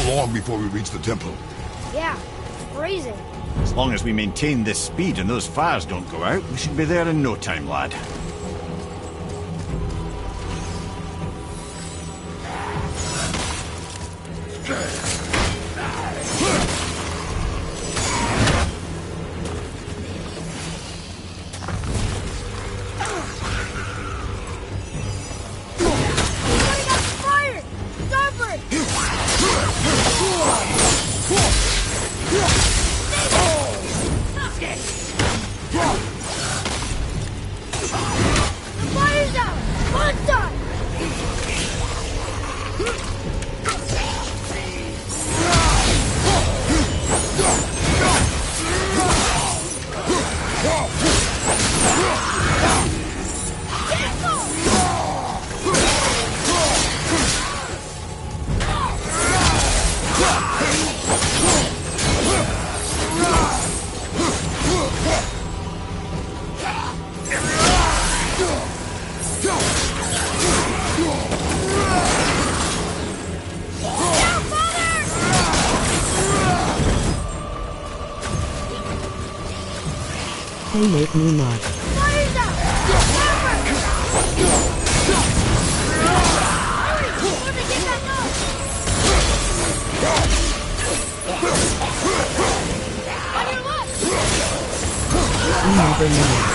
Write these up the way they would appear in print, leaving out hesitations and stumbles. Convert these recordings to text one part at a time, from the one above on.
long before we reach the temple? Yeah, it's freezing. As long as we maintain this speed and those fires don't go out, we should be there in no time, lad. They make me mad. You never know.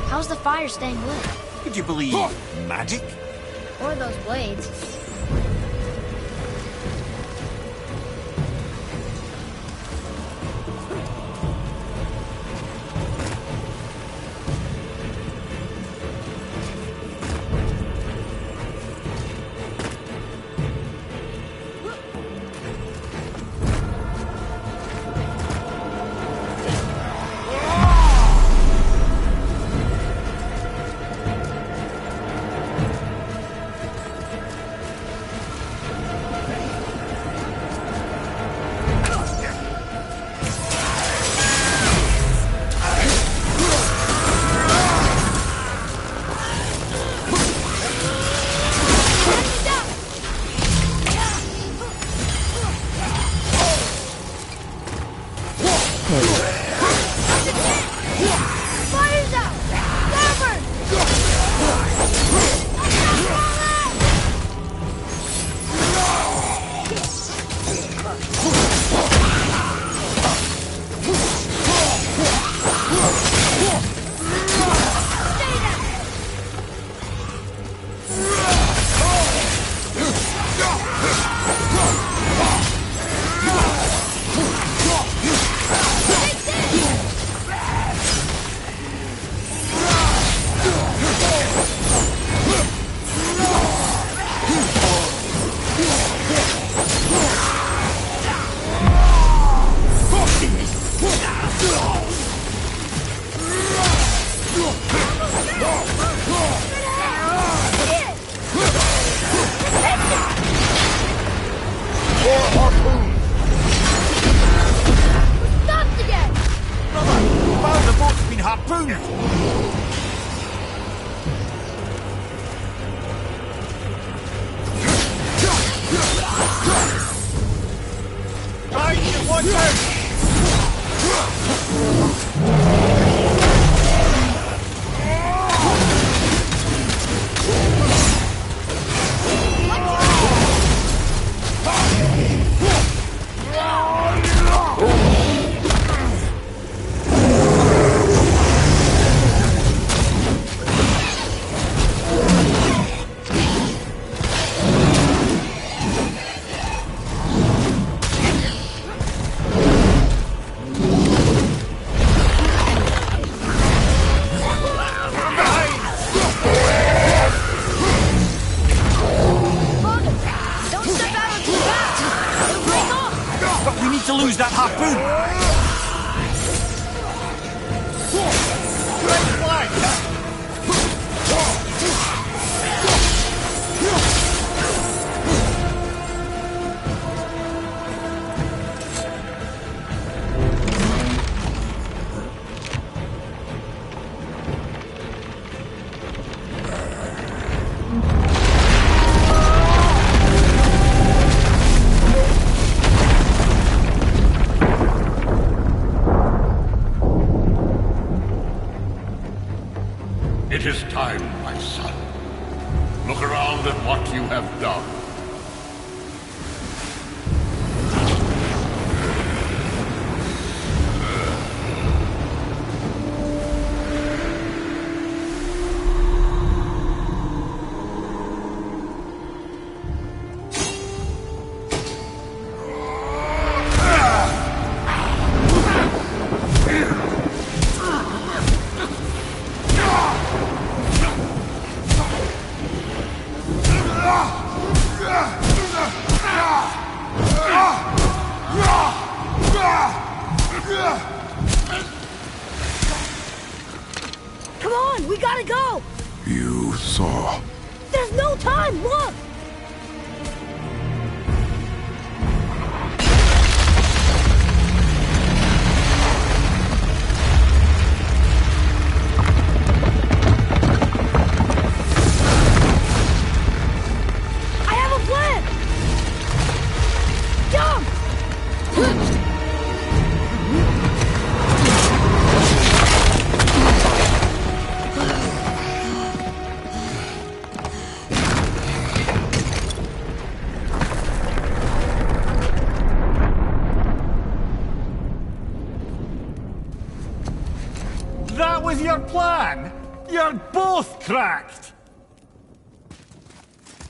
How's the fire staying lit? Could you believe magic? Or those blades. that harpoon! Great flag! It is time, my son. Look around at what you have done. Come on, we gotta go! You saw. There's no time, look! I have a plan! Jump! That was your plan? You're both cracked!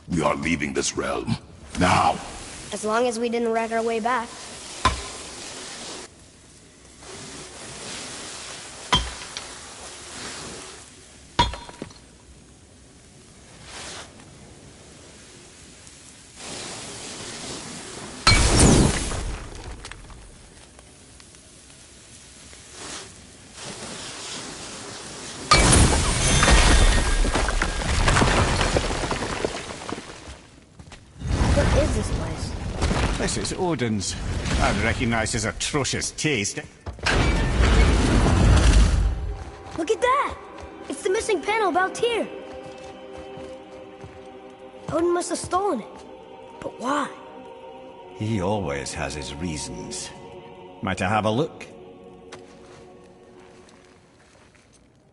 We are leaving this realm. Now! As long as we didn't wreck our way back. What is this place? This is Odin's. I'd recognize his atrocious taste. Look at that! It's the missing panel about Tyr. Odin must have stolen it. But why? He always has his reasons. Might I have a look?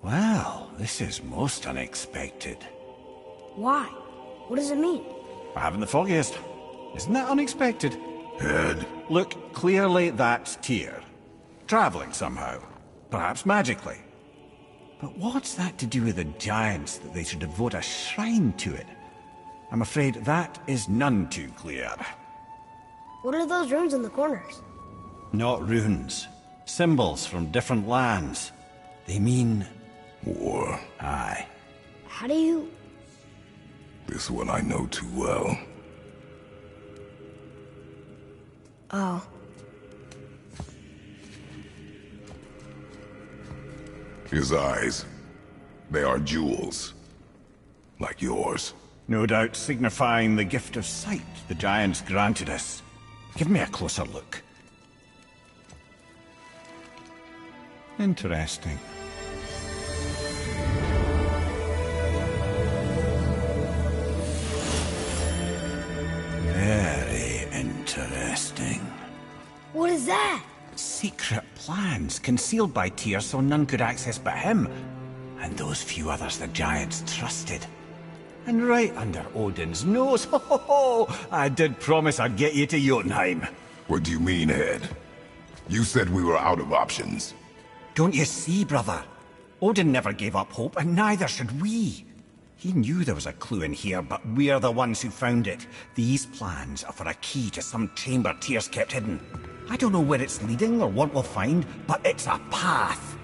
Well, this is most unexpected. Why? What does it mean? I haven't the foggiest. Isn't that unexpected? Head. Look, clearly that's Tyr. Traveling somehow. Perhaps magically. But what's that to do with the giants that they should devote a shrine to it? I'm afraid that is none too clear. What are those runes in the corners? Not runes. Symbols from different lands. They mean... War. Aye. How do you... This one I know too well. Oh. His eyes. They are jewels. Like yours. No doubt signifying the gift of sight the giants granted us. Give me a closer look. Interesting. Very interesting. What is that? Secret plans concealed by Tyr so none could access but him. And those few others the giants trusted. And right under Odin's nose, ho ho ho! I did promise I'd get you to Jotunheim. What do you mean, Head? You said we were out of options. Don't you see, brother? Odin never gave up hope, and neither should we. He knew there was a clue in here, but we're the ones who found it. These plans are for a key to some chamber Tyr's kept hidden. I don't know where it's leading or what we'll find, but it's a path.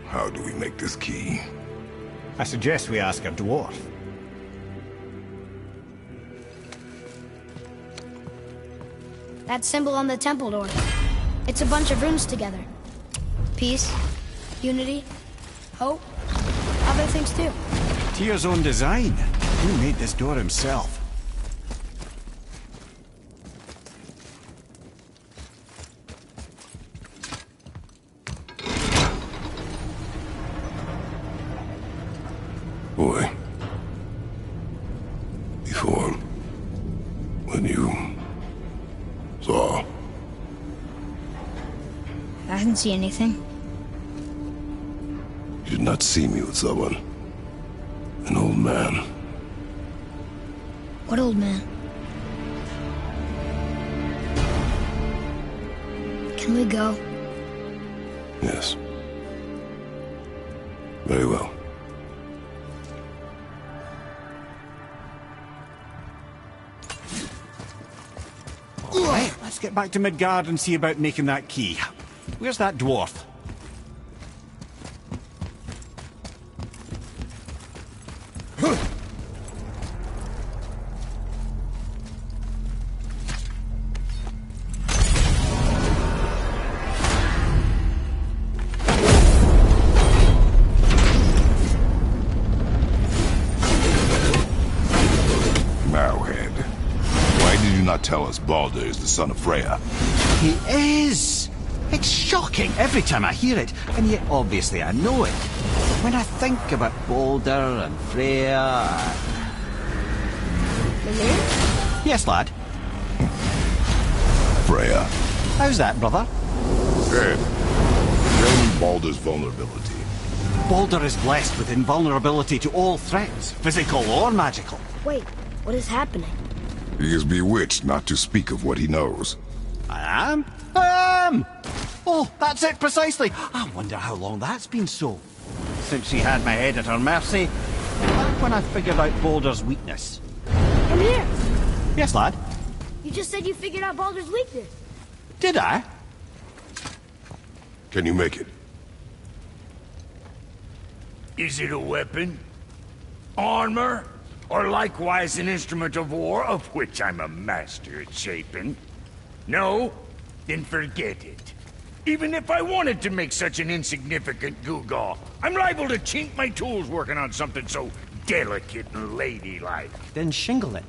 How do we make this key? I suggest we ask a dwarf. That symbol on the temple door. It's a bunch of runes together. Peace, unity, hope, other things too. Tyr's own design. Who made this door himself? Boy. Before, when you saw, I didn't see anything. you did not see me with someone. An old man. What old man? Can we go? Yes. Very well. Right, let's get back to Midgard and see about making that key. Where's that dwarf? Marrowhead. Why did you not tell us Baldur is the son of Freya? He is! It's shocking every time I hear it, and yet obviously I know it. But when I think about Baldur and Freya... Yes, lad? Freya. How's that, brother? Good. Show me Baldur's vulnerability. Baldur is blessed with invulnerability to all threats, physical or magical. Wait, what is happening? He is bewitched not to speak of what he knows. I am? I am! Oh, that's it precisely. I wonder how long that's been so. Since she had my head at her mercy, back when I figured out Baldur's weakness. Come here! Yes, lad? You just said you figured out Baldur's weakness. Did I? Can you make it? Is it a weapon? Armor? Or likewise an instrument of war, of which I'm a master at shaping? No? Then forget it. Even if I wanted to make such an insignificant gewgaw, I'm liable to chink my tools working on something so delicate and ladylike. Then shingle it.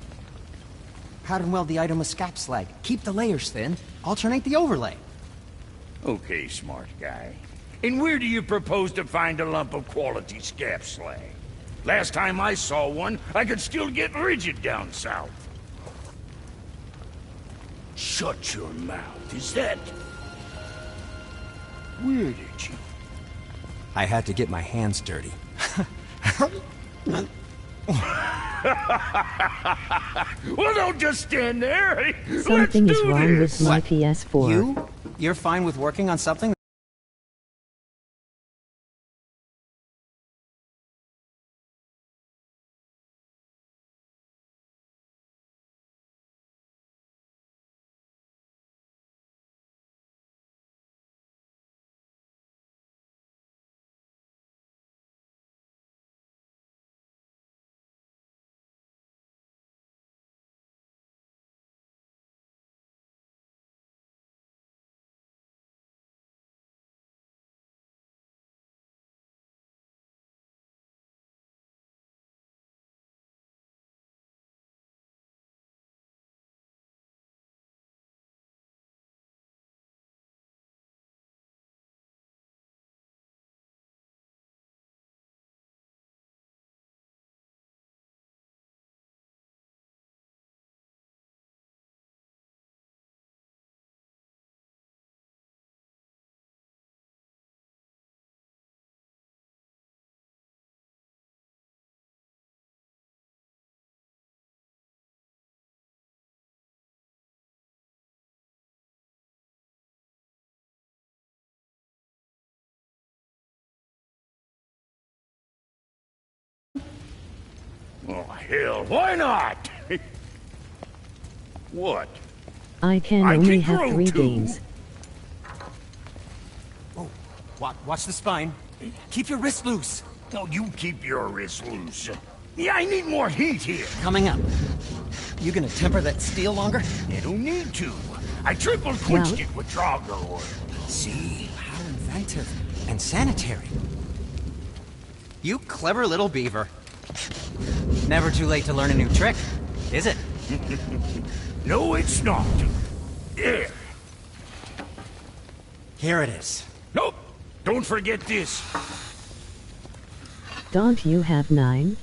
Pattern weld the item with scap slag. Keep the layers thin. Alternate the overlay. Okay, smart guy. And where do you propose to find a lump of quality scap slag? Last time I saw one, I could still get rigid down south. Shut your mouth, is that... Where did you... I had to get my hands dirty. Well, don't just stand there. Something Let's is do wrong this. with my What? PS4. You're fine with working on something? Oh, hell, why not? What? I can I only can have grow 3 too. games. Watch the spine. Keep your wrist loose. Oh, you keep your wrist loose. Yeah, I need more heat here. Coming up. You gonna temper that steel longer? I don't need to. I triple quenched it with Draugr oil. See? How inventive. And sanitary. You clever little beaver. Never too late to learn a new trick, is it? No, it's not. There. Here it is. Nope. Don't forget this. Don't you have 9?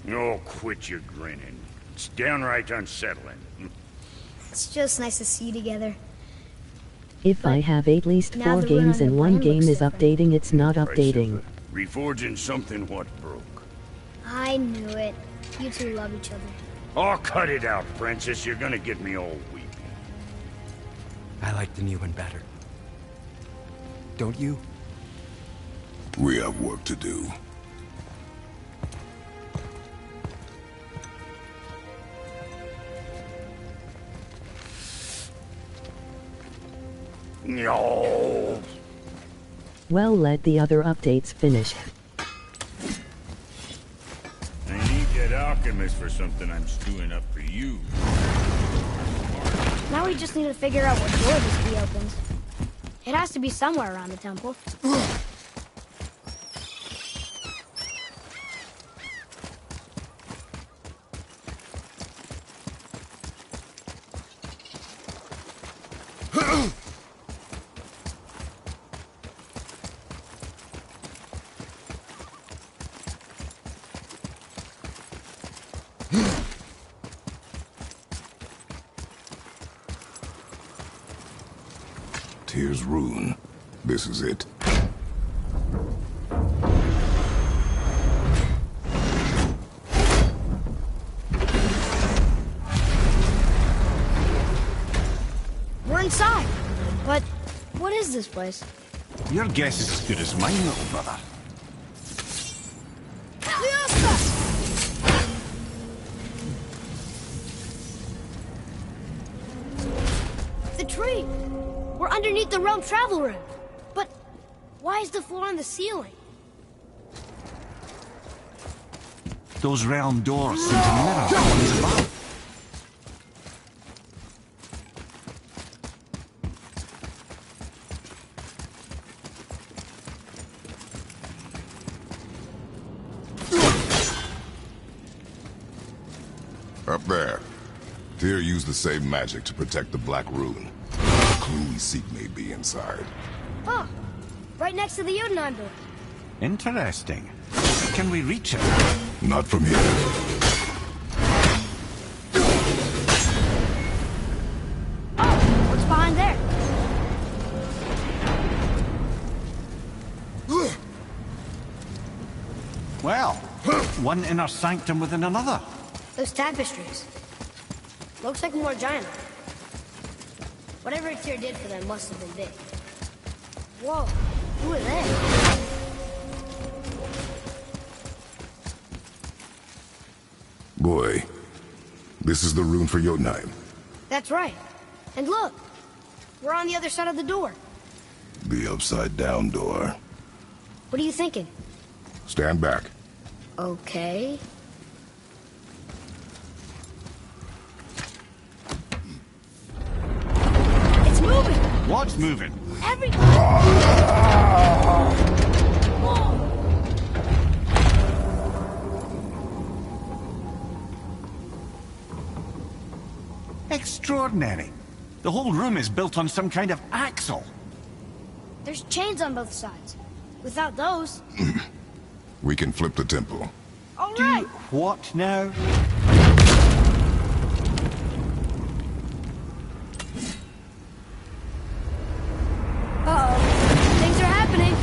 Oh, quit your grinning. It's downright unsettling. It's just nice to see you together. If I have at least now 4 the rune games on and your 1 brain game looks is different. updating, it's not Price of, updating. reforging something what broke. I knew it. You two love each other. Oh, cut it out, Princess. You're gonna get me all weepy. I like the new one better. Don't you? We have work to do. No. Well, let the other updates finish. I need that alchemist for something I'm stewing up for you. Now we just need to figure out what door this key opens. It has to be somewhere around the temple. Tyr's rune. This is it. We're inside. But what is this place? Your guess is as good as mine, little brother. The tree! We're underneath the realm travel room. But why is the floor on the ceiling? Those realm doors seem to mirror the ones above. Up there. Tyr used the same magic to protect the Black Rune. The clue we seek may be inside. Huh. Right next to the Jotunheim door. Interesting. Can we reach it? Not from here. Oh, what's behind there? Well, one inner sanctum within another. Those tapestries. Looks like more giant. Whatever Tyr did for them must have been big. Whoa, who are they? Boy, this is the rune for Jotunheim. That's right. And look, we're on the other side of the door. The upside-down door. What are you thinking? Stand back. Okay. It's moving! What's moving? Everything! Whoa! Extraordinary. The whole room is built on some kind of axle. There's chains on both sides. Without those... We can flip the temple. All right! What now? Uh-oh. Things are happening.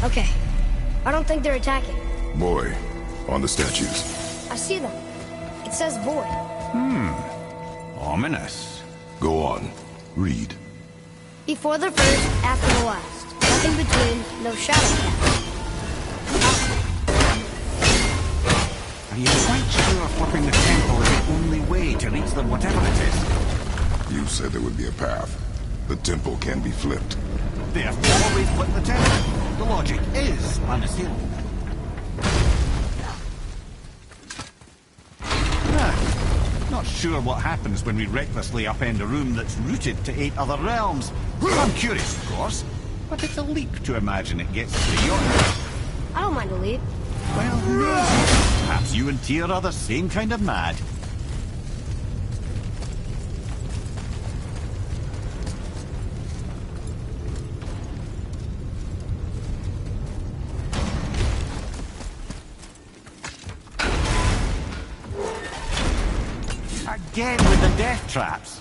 Okay. I don't think they're attacking. Boy, on the statues. I see them. It says void. Ominous. Go on. Read. Before the first, after the last. Nothing between, no shadow cast. Are you quite sure flipping the temple is way to reach them, whatever it is. You said there would be a path. The temple can be flipped. Therefore, always flip the temple. The logic is unassailable. Not sure what happens when we recklessly upend a room that's rooted to 8 other realms. I'm curious, of course, but it's a leap to imagine it gets beyond. I don't mind a leap. Well, who knows? Perhaps you and Tyr are the same kind of mad. Again with the death traps.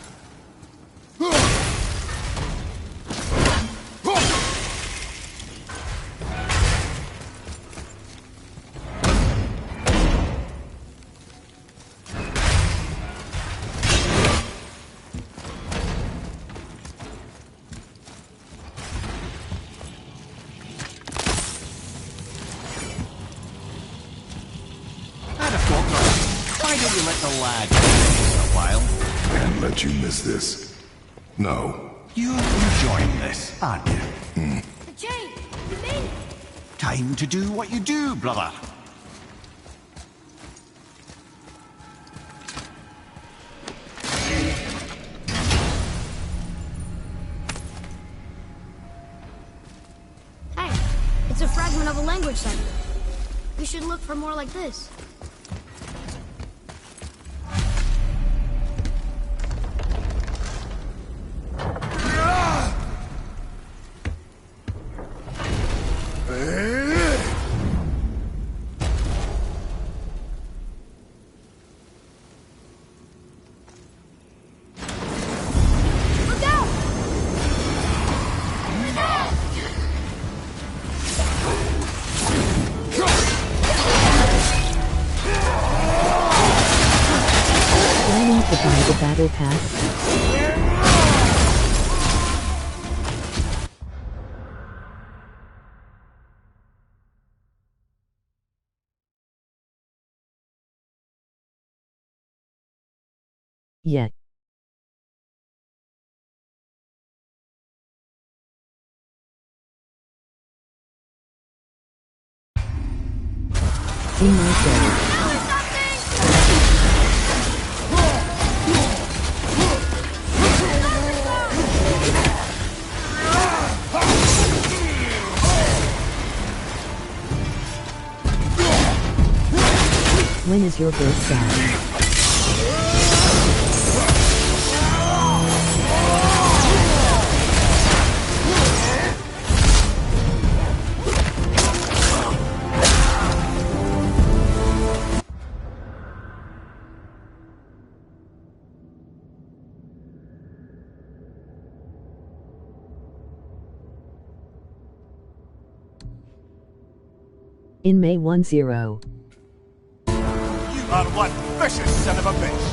Why don't we let the lad a while? And let you miss this. No. You're enjoying this, aren't you? The chain! You made it! Time to do what you do, brother. Hey, it's a fragment of a language cipher. We should look for more like this. The battle pass. Yet. In my day. When is your birthday? In May 10. You are one vicious son of a bitch!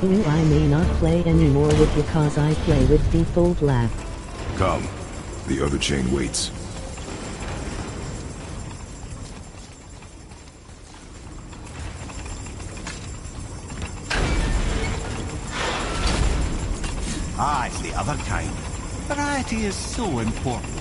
Ooh, I may not play anymore with you cause I play with default lag. Come. The other chain waits. Ah, it's the other kind. Variety is so important.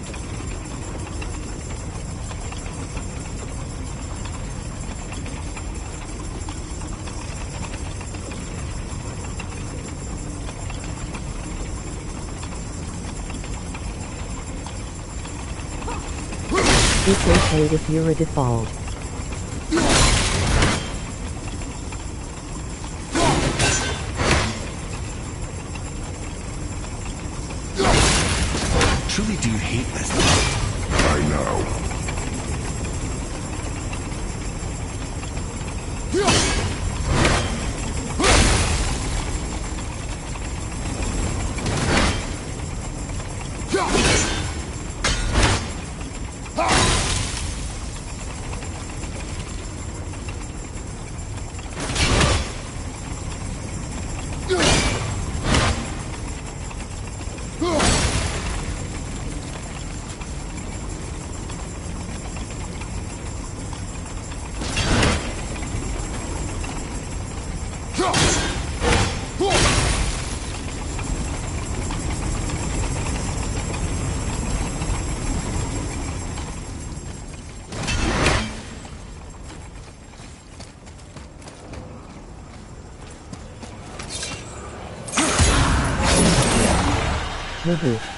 It's okay if you're a default. I truly do hate this. now. Woohoo.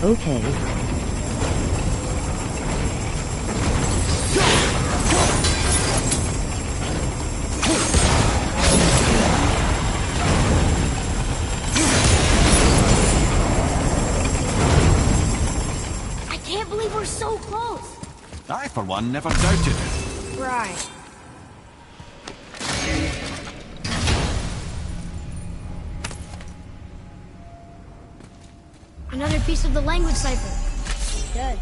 Okay. I can't believe we're so close. I, for one, never doubted it. Right. Another piece of the language cipher. Good.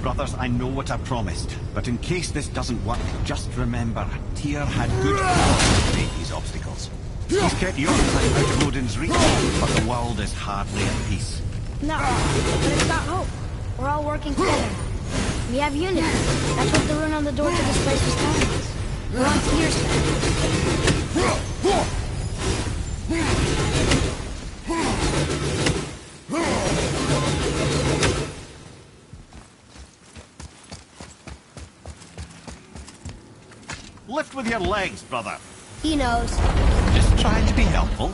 brothers, I know what I promised. But in case this doesn't work, just remember, Tyr had good cause to create these obstacles. He's kept your time out of Odin's reach, but the world is hardly at peace. No, but it's not hope. We're all working together now. We have unity. That's what the rune on the door to this place was telling us. We're on Tyr's side. Lift with your legs, brother. He knows. Just trying to be helpful.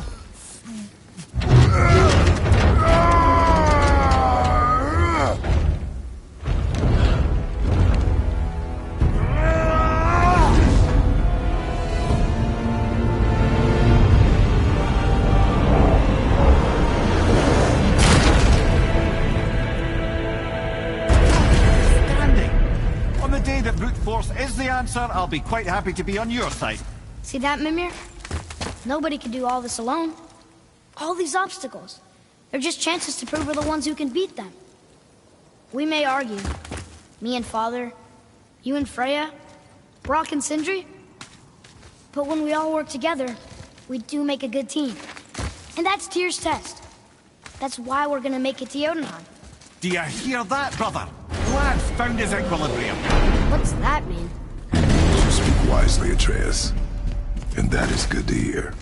Is the answer, I'll be quite happy to be on your side. See that, Mimir? Nobody can do all this alone. All these obstacles. They're just chances to prove we're the ones who can beat them. We may argue. Me and Father, you and Freya, Brock and Sindri. But when we all work together, we do make a good team. And that's Tyr's test. That's why we're gonna make it to Jotunheim. Do you hear that, brother? Lad's found his equilibrium. What's that mean? You speak wisely, Atreus. And that is good to hear.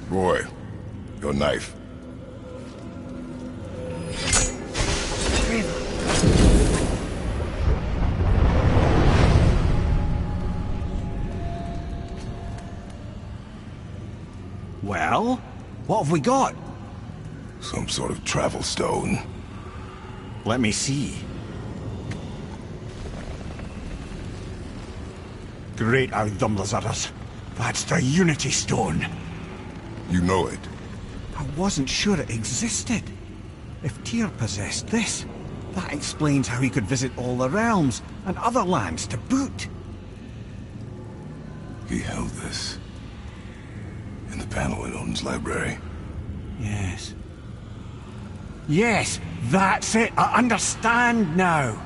Boy, your knife. Well, what have we got? Some sort of travel stone. Let me see. Great Audumlazaras. That's the Unity Stone. You know it. I wasn't sure it existed. If Tyr possessed this, that explains how he could visit all the realms and other lands to boot. He held this in the panel in Odin's library. Yes. Yes, that's it. I understand now.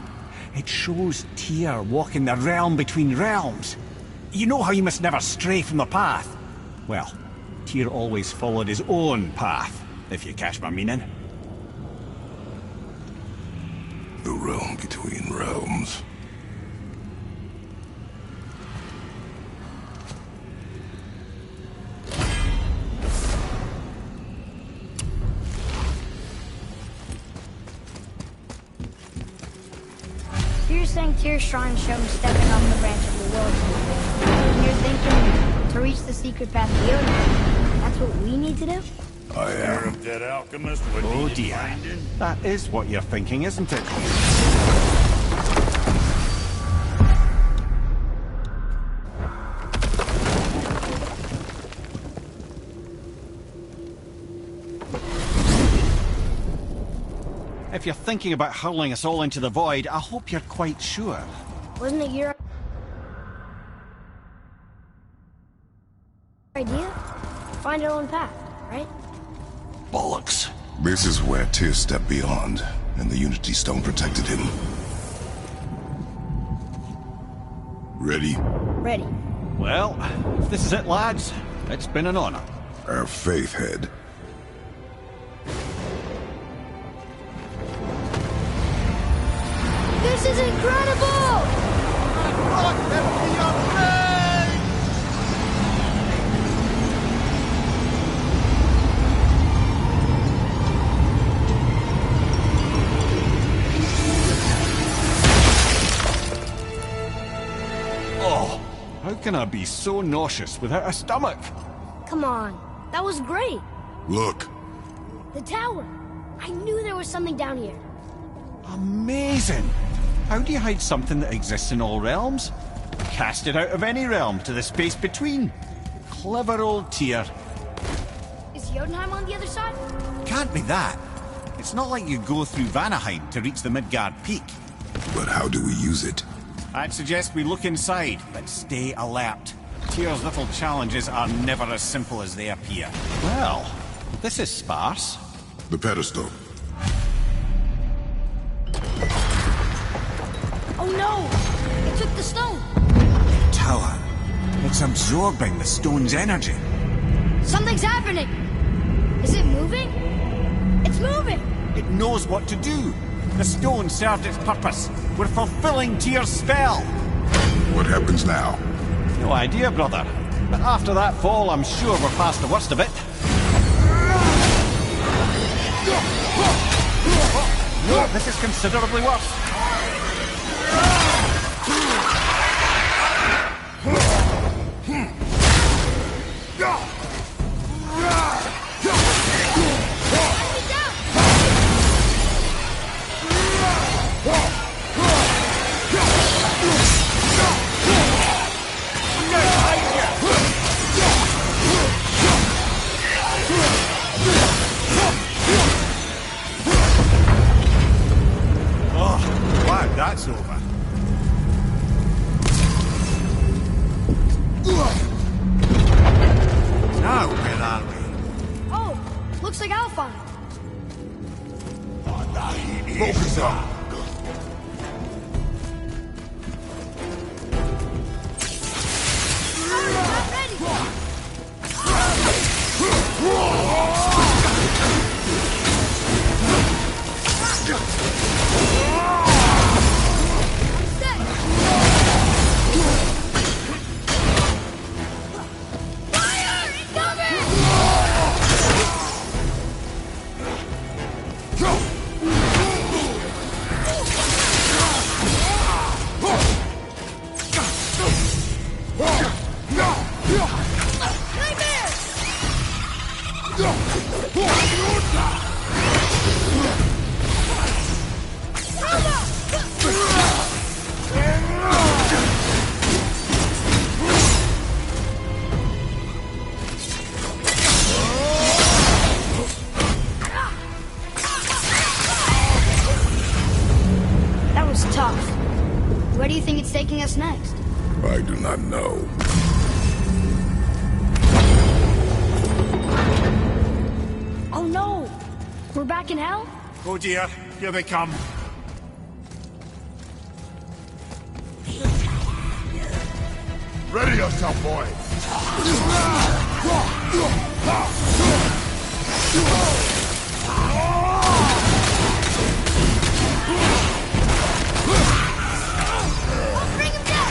It shows Tyr walking the realm between realms. You know how you must never stray from the path? Well, Tyr always followed his own path, if you catch my meaning. The realm between realms. You're saying Tyr's shrine showed him stepping on the branch of the world. And you're thinking, to reach the secret path to Jotunheim, that's what we need to do? I am. If that alchemist would Oh need dear. finding. That is what you're thinking, isn't it? If you're thinking about hurling us all into the void, I hope you're quite sure. Wasn't it your idea? Find our own path, right? Bollocks. This is where Tyr stepped beyond, and the Unity Stone protected him. Ready? Ready. Well, if this is it, lads, it's been an honor. Our faith head. This is incredible! Oh, how can I be so nauseous without a stomach? Come on, that was great. Look. The tower. I knew there was something down here. Amazing! How do you hide something that exists in all realms? Cast it out of any realm to the space between. Clever old Tyr. Is Jotunheim on the other side? Can't be that. It's not like you go through Vanaheim to reach the Midgard Peak. But how do we use it? I'd suggest we look inside, but stay alert. Tyr's little challenges are never as simple as they appear. Well, this is sparse. The pedestal. Oh no! It took the stone! Tower. It's absorbing the stone's energy. Something's happening! Is it moving? It's moving! It knows what to do. The stone served its purpose. We're fulfilling Tyr's spell. What happens now? No idea, brother. But after that fall, I'm sure we're past the worst of it. No, this is considerably worse. That's over. Now, where are we? Oh, looks like Alphine. Focus up. Not ready! That was tough. Where do you think it's taking us next? I do not know. Oh no! We're back in hell? Oh dear, here they come. Ready yourself, boy! Bring him down!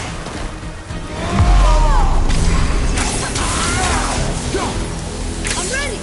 I'm ready!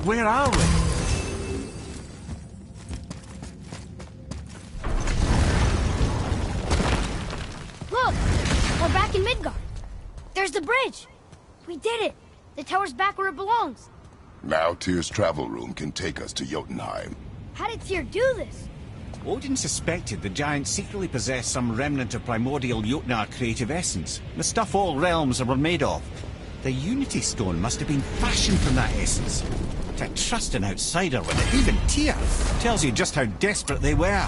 But where are we? Look! We're back in Midgard. There's the bridge. We did it. The tower's back where it belongs. Now Tyr's travel room can take us to Jotunheim. How did Tyr do this? Odin suspected the giants secretly possessed some remnant of primordial Jotnar creative essence, the stuff all realms were made of. The Unity Stone must have been fashioned from that essence. To trust an outsider with it, even Tyr, tells you just how desperate they were.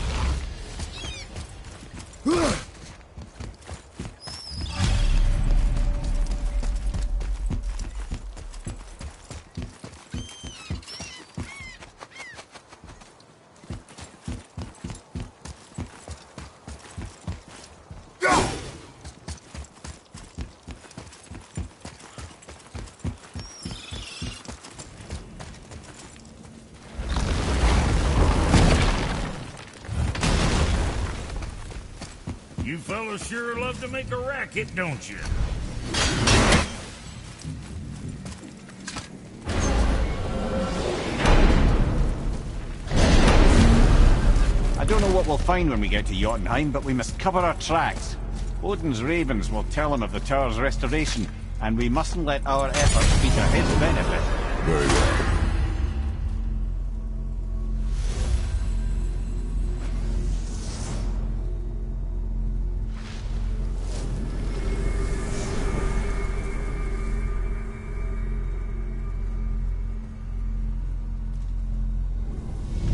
You fellas sure love to make a racket, don't you? I don't know what we'll find when we get to Jotunheim, but we must cover our tracks. Odin's ravens will tell him of the tower's restoration, and we mustn't let our efforts be to his benefit. Very well.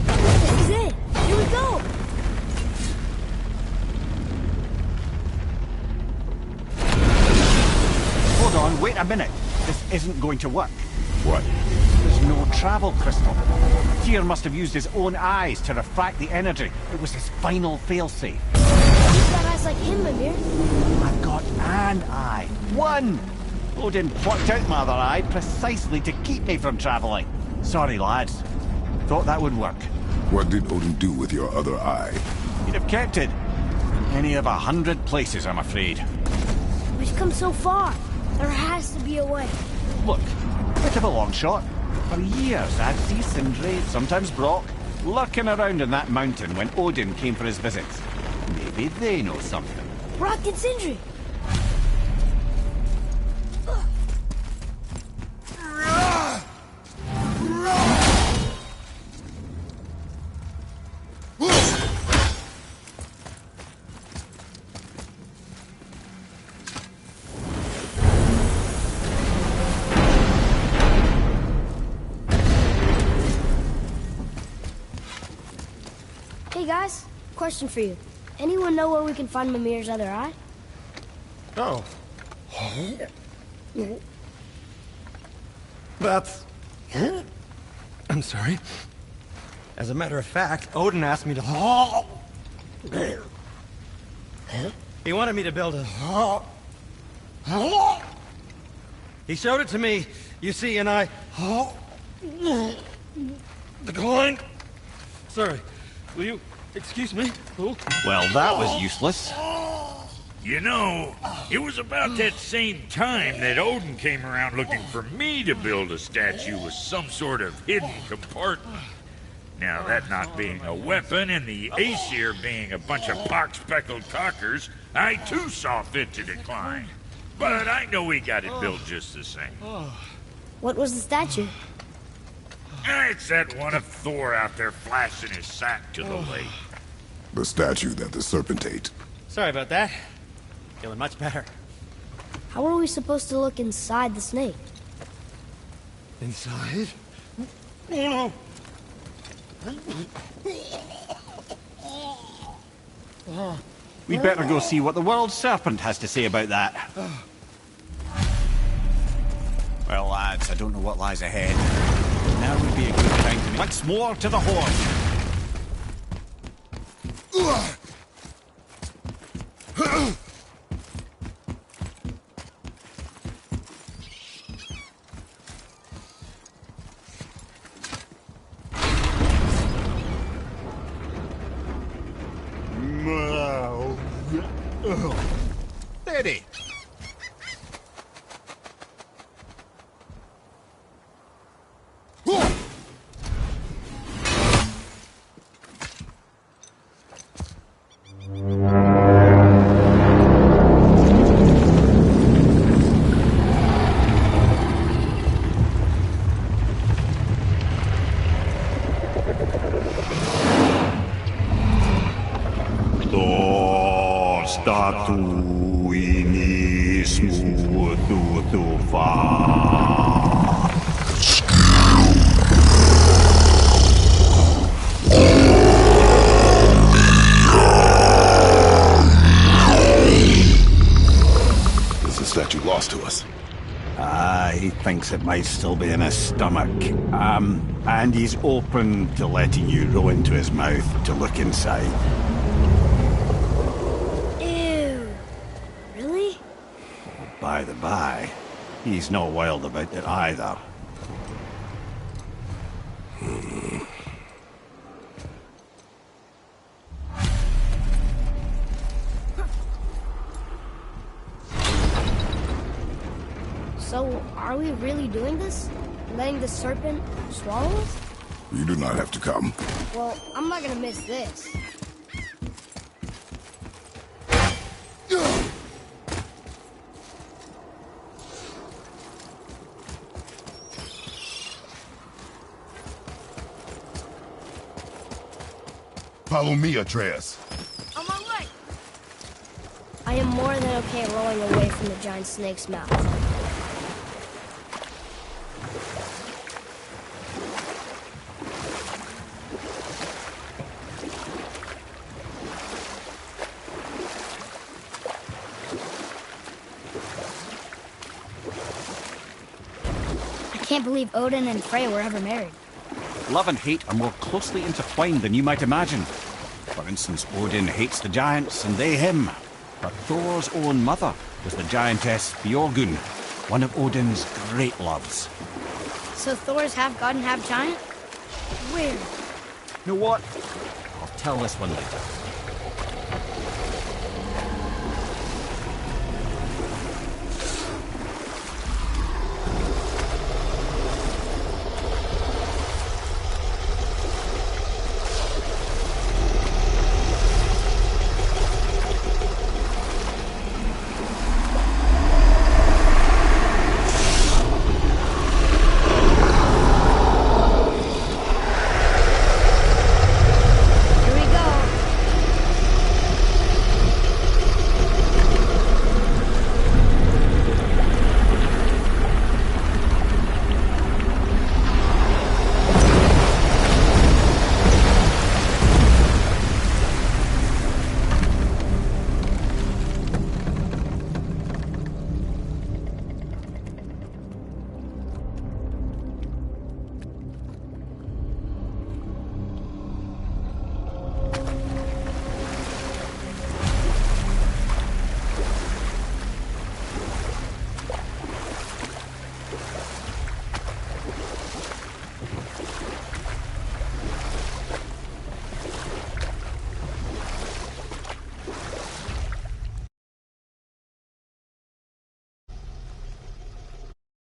This is it. Here we go. Hold on, wait a minute. This isn't going to work. What? There's no travel crystal. Tyr must have used his own eyes to refract the energy. It was his final failsafe. You've got eyes like him, Mimir. I've got an eye. One! Odin plucked out my other eye precisely to keep me from travelling. Sorry, lads. Thought that would work. What did Odin do with your other eye? He'd have kept it. In any of 100 places, I'm afraid. We've come so far. There has to be a way. Look, bit of a long shot. For years, I'd see Sindri, sometimes Brock, lurking around in that mountain when Odin came for his visits. Maybe they know something. Brock and Sindri. Hey guys, question for you. Anyone know where we can find Mimir's other eye? Oh. That's... I'm sorry. As a matter of fact, Odin asked me to... He wanted me to build a... He showed it to me, you see, and I... declined. Sorry. Will you excuse me? Oh. Well, that was useless. You know, it was about that same time that Odin came around looking for me to build a statue with some sort of hidden compartment. Now, that not being a weapon and the Aesir being a bunch of pock-speckled cockers, I too saw fit to decline. But I know we got it built just the same. What was the statue? It's that one of Thor out there flashing his sack to the lake. The statue that the serpent ate. Sorry about that. Feeling much better. How are we supposed to look inside the snake? Inside? We'd better go see what the world serpent has to say about that. Well, lads, I don't know what lies ahead. Now would be a good time to once more to the horse. Steady. too far. Is the statue lost to us? He thinks it might still be in his stomach. And he's open to letting you roll into his mouth to look inside. Ew. Really? By the by, he's not wild about it either. So, are we really doing this? Letting the serpent swallow us? You do not have to come. Well, I'm not gonna miss this. Follow me, Atreus. On my way! I am more than okay rolling away from the giant snake's mouth. I can't believe Odin and Freya were ever married. Love and hate are more closely intertwined than you might imagine. For instance, Odin hates the giants and they him. But Thor's own mother was the giantess Björgun, one of Odin's great loves. So Thor's half god and half giant? Weird. You know what? I'll tell this one later.